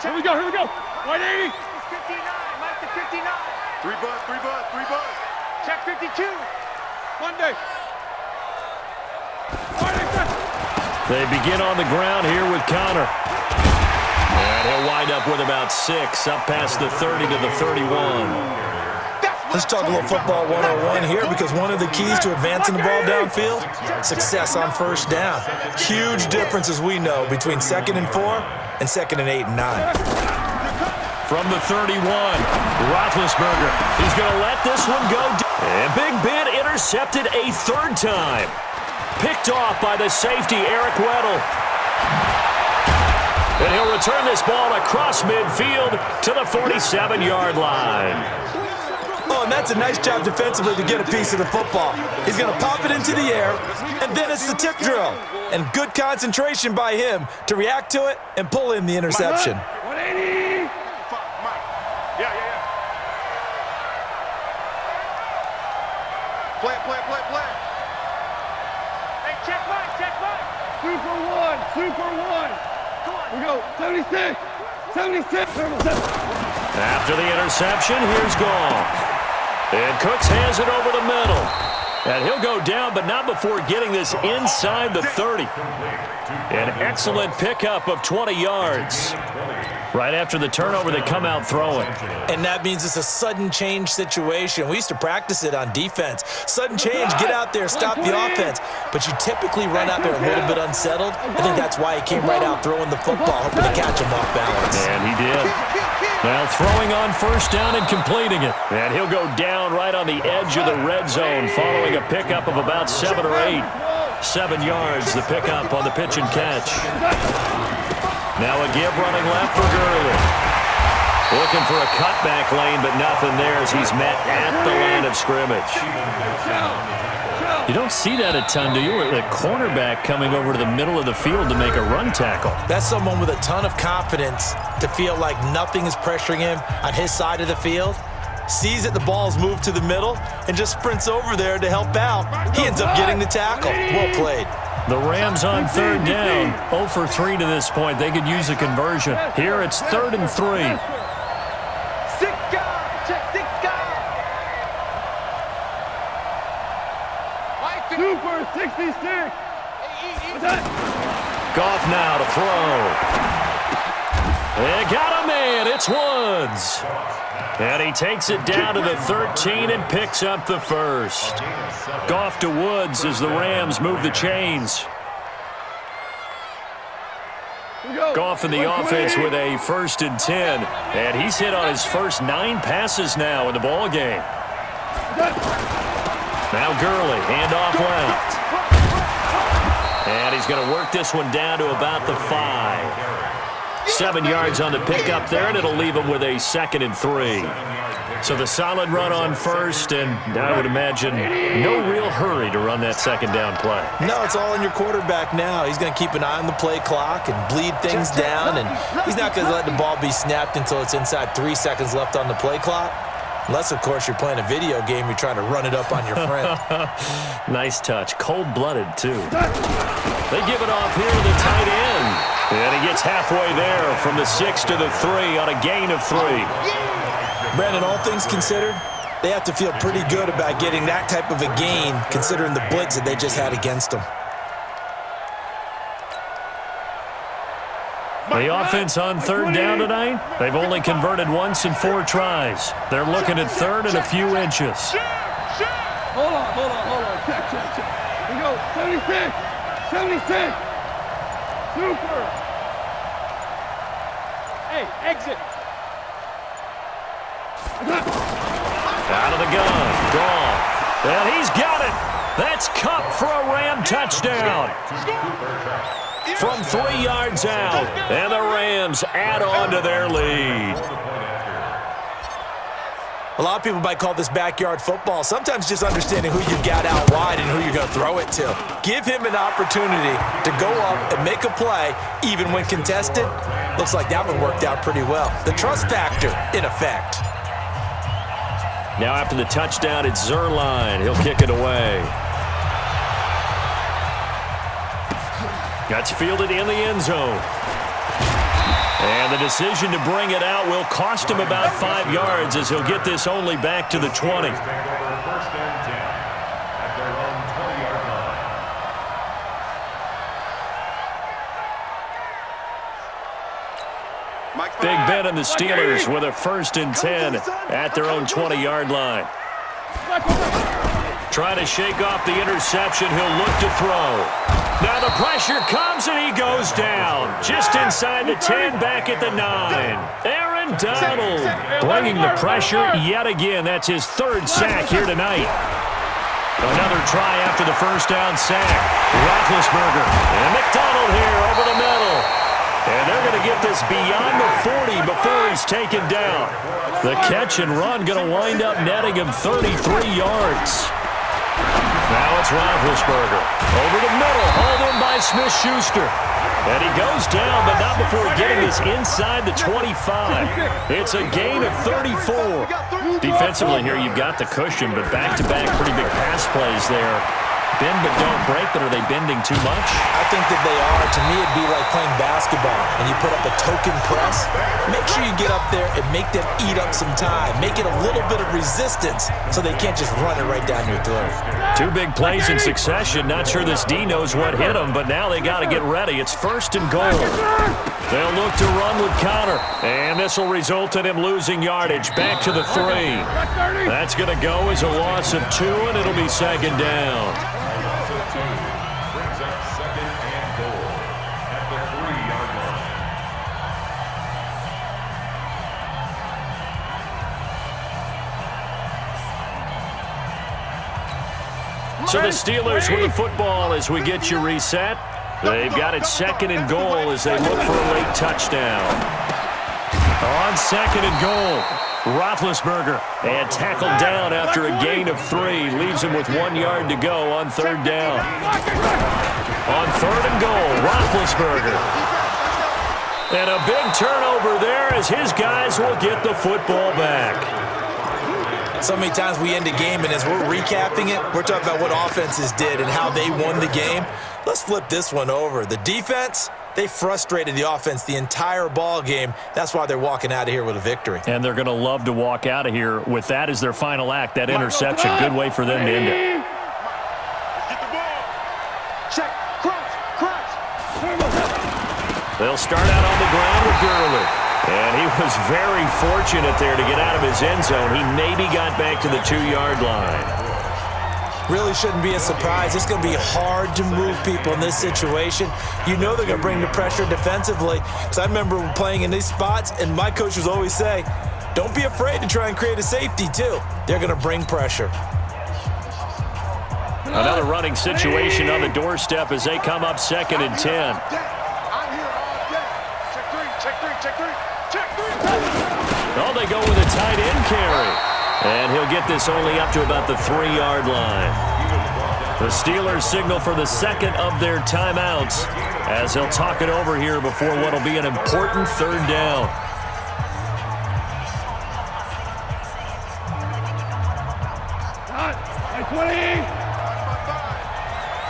Here we go, here we go. 180. It's 59, Mike to 59. Three bud. Check 52. Monday. They begin on the ground here with Connor. And he'll wind up with about 6, up past the 30 to the 31. Let's talk a little football 101 here, because one of the keys to advancing the ball downfield, success on first down. Huge difference, as we know, between 2nd and 4 and 2nd and 8 and 9. From the 31, Roethlisberger. He's going to let this one go. And Big Ben intercepted a 3rd time. Picked off by the safety, Eric Weddle. And he'll return this ball across midfield to the 47-yard line. Oh, and that's a nice job defensively to get a piece of the football. He's going to pop it into the air, and then it's the tip drill. And good concentration by him to react to it and pull in the interception. 180. Yeah. Play. Hey, check Mike. Super one. We go. 76. After the interception, here's Goff. And Cooks hands it over the middle. And he'll go down, but not before getting this inside the 30. An excellent pickup of 20 yards. Right after the turnover, they come out throwing. And that means it's a sudden change situation. We used to practice it on defense. Sudden change, get out there, stop the offense. But you typically run out there a little bit unsettled. I think that's why he came right out throwing the football, hoping to catch him off balance. And he did. Now throwing on first down and completing it. And he'll go down right on the edge of the red zone following a pickup of about 7 or 8. 7 yards, the pickup on the pitch and catch. Now a give running left for Gurley. Looking for a cutback lane, but nothing there as he's met at the line of scrimmage. You don't see that a ton, do you? The cornerback coming over to the middle of the field to make a run tackle. That's someone with a ton of confidence to feel like nothing is pressuring him on his side of the field. Sees that the ball's moved to the middle and just sprints over there to help out. He ends up getting the tackle. Well played. The Rams on 3rd down, 0 for 3 to this point. They could use a conversion. Here it's 3rd and 3. Super 66. Goff now to throw. They got a man. It's Woods. And he takes it down to the 13 and picks up the 1st. Goff to Woods as the Rams move the chains. Goff in the offense with a 1st and 10. And he's hit on his first 9 passes now in the ball game. Now Gurley, handoff left. And he's going to work this one down to about the 5. 7 yards on the pickup there, and it'll leave him with a 2nd and 3. So the solid run on 1st, and I would imagine no real hurry to run that 2nd down play. No, it's all on your quarterback now. He's going to keep an eye on the play clock and bleed things down, and he's not going to let the ball be snapped until it's inside 3 seconds left on the play clock. Unless, of course, you're playing a video game, you're trying to run it up on your friend. Nice touch. Cold-blooded, too. They give it off here to the tight end. And he gets halfway there from the 6 to the 3 on a gain of 3. Brandon, all things considered, they have to feel pretty good about getting that type of a gain, considering the blitz that they just had against them. The offense on 3rd down tonight, they've only converted once in 4 tries. They're looking at 3rd and a few inches. Hold on. Check. We go. 76. Super. Hey, exit. Out of the gun. Goff. And he's got it. That's Kupp for a Ram touchdown. From 3 yards out. And the Rams add on to their lead. A lot of people might call this backyard football. Sometimes just understanding who you've got out wide and who you're going to throw it to. Give him an opportunity to go up and make a play, even when contested. Looks like that one worked out pretty well. The trust factor, in effect. Now after the touchdown, it's Zerline. He'll kick it away. That's fielded in the end zone. And the decision to bring it out will cost him about 5 yards as he'll get this only back to the 20. Big Ben and the Steelers with a 1st and 10 at their own 20-yard line. Trying to shake off the interception. He'll look to throw. Now the pressure comes and he goes down. Just inside the 10, back at the 9. Aaron Donald bringing the pressure yet again. That's his 3rd sack here tonight. Another try after the 1st down sack. Roethlisberger and McDonald here over the middle. And they're going to get this beyond the 40 before he's taken down. The catch and run going to wind up netting him 33 yards. Now it's Roethlisberger. Over the middle, hauled in by Smith-Schuster. And he goes down, but not before getting this inside the 25. It's a gain of 34. Defensively here, you've got the cushion, but back-to-back pretty big pass plays there. Bend but don't break, but are they bending too much? I think that they are. To me, it'd be like playing basketball, and you put up a token press. Make sure you get up there and make them eat up some time. Make it a little bit of resistance so they can't just run it right down your throat. 2 big plays in succession. Not sure this D knows what hit him, but now they got to get ready. It's 1st and goal. They'll look to run with Connor, and this will result in him losing yardage. Back to the 3. That's going to go as a loss of 2, and it'll be 2nd down. Brings up 2nd and goal at the 3-yard line. So the Steelers with the football as we get you reset. They've got it 2nd and goal as they look for a late touchdown. On 2nd and goal, Roethlisberger, and tackled down after a gain of 3. Leaves him with 1 yard to go on 3rd down. On 3rd and goal, Roethlisberger. And a big turnover there as his guys will get the football back. So many times we end a game, and as we're recapping it, we're talking about what offenses did and how they won the game. Let's flip this one over. The defense, they frustrated the offense the entire ball game. That's why they're walking out of here with a victory. And they're going to love to walk out of here with that as their final act, that interception. Good way for them to end it. Get the ball. Check. Crunch. They'll start out on the ground with Gurley. And he was very fortunate there to get out of his end zone. He maybe got back to the 2-yard line. Really shouldn't be a surprise. It's going to be hard to move people in this situation. You know they're going to bring the pressure defensively. Because I remember playing in these spots, and my coach was always say, don't be afraid to try and create a safety, too. They're going to bring pressure. Another running situation on the doorstep as they come up 2nd and 10. I'm here all day. Check three. Oh, they go with a tight end carry. And he'll get this only up to about the 3-yard line. The Steelers signal for the 2nd of their timeouts as they'll talk it over here before what will be an important 3rd down. Hey, 20.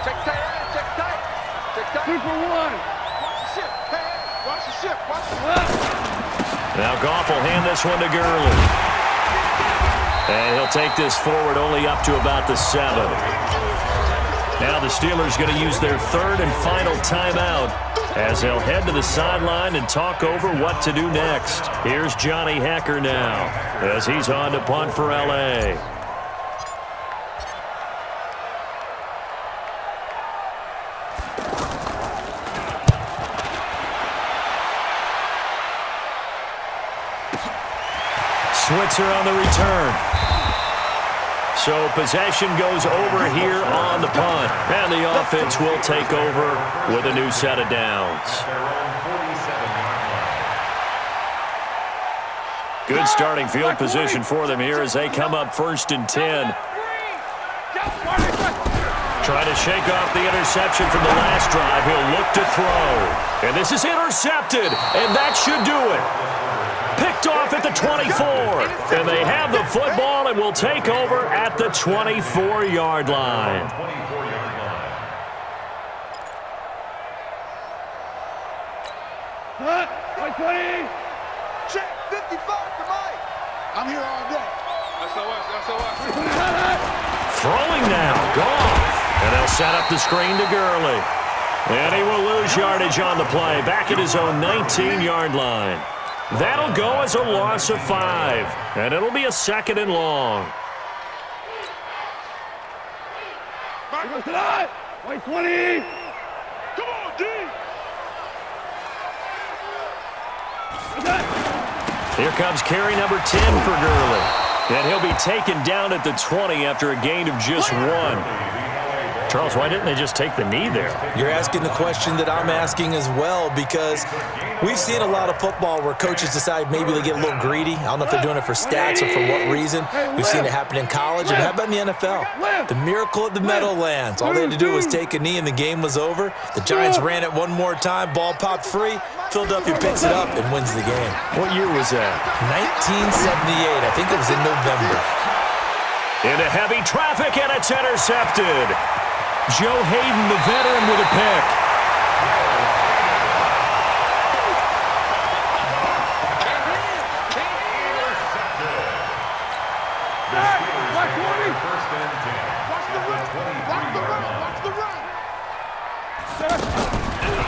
Check tight. Super 1. Watch the ship. Now Goff will hand this one to Gurley. And he'll take this forward only up to about the 7. Now the Steelers going to use their 3rd and final timeout as they'll head to the sideline and talk over what to do next. Here's Johnny Hekker now as he's on to punt for L.A. Switzer on the return. So possession goes over here on the punt. And the offense will take over with a new set of downs. Good starting field position for them here as they come up 1st and 10. Trying to shake off the interception from the last drive. He'll look to throw. And this is intercepted. And that should do it. Picked off at the 24. And they have the football and will take over at the 24-yard line. White 20. Check 55 to Mike. I'm here all day. SOS. Throwing now. Goff. And they'll set up the screen to Gurley. And he will lose yardage on the play. Back at his own 19-yard line. That'll go as a loss of 5. And it'll be a 2nd and long. White 20. Come on, D. Here comes carry number 10 for Gurley. And he'll be taken down at the 20 after a gain of just 1. Charles, why didn't they just take the knee there? You're asking the question that I'm asking as well, because we've seen a lot of football where coaches decide maybe they get a little greedy. I don't know if they're doing it for stats or for what reason. We've seen it happen in college. And how about in the NFL? The miracle at the Meadowlands. All they had to do was take a knee and the game was over. The Giants ran it one more time. Ball popped free. Philadelphia picks it up and wins the game. What year was that? 1978. I think it was in November. Into heavy traffic, and it's intercepted. Joe Hayden, the veteran, with a pick.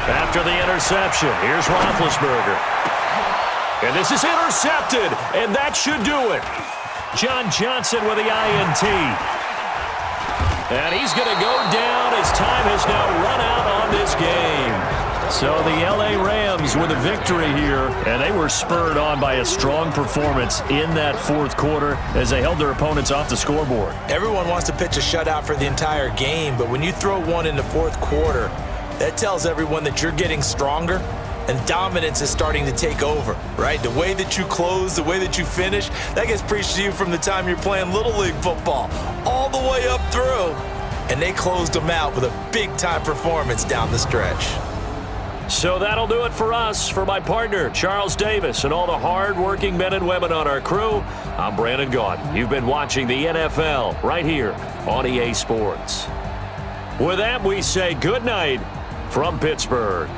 After the interception, here's Roethlisberger. And this is intercepted, and that should do it. John Johnson with the INT. And he's going to go down as time has now run out on this game. So the L.A. Rams with a victory here, and they were spurred on by a strong performance in that fourth quarter as they held their opponents off the scoreboard. Everyone wants to pitch a shutout for the entire game, but when you throw one in the fourth quarter, that tells everyone that you're getting stronger and dominance is starting to take over, right? The way that you close, the way that you finish, that gets preached to you from the time you're playing Little League football all the way up through. And they closed them out with a big-time performance down the stretch. So that'll do it for us. For my partner, Charles Davis, and all the hard-working men and women on our crew, I'm Brandon Gaudin. You've been watching the NFL right here on EA Sports. With that, we say good night from Pittsburgh.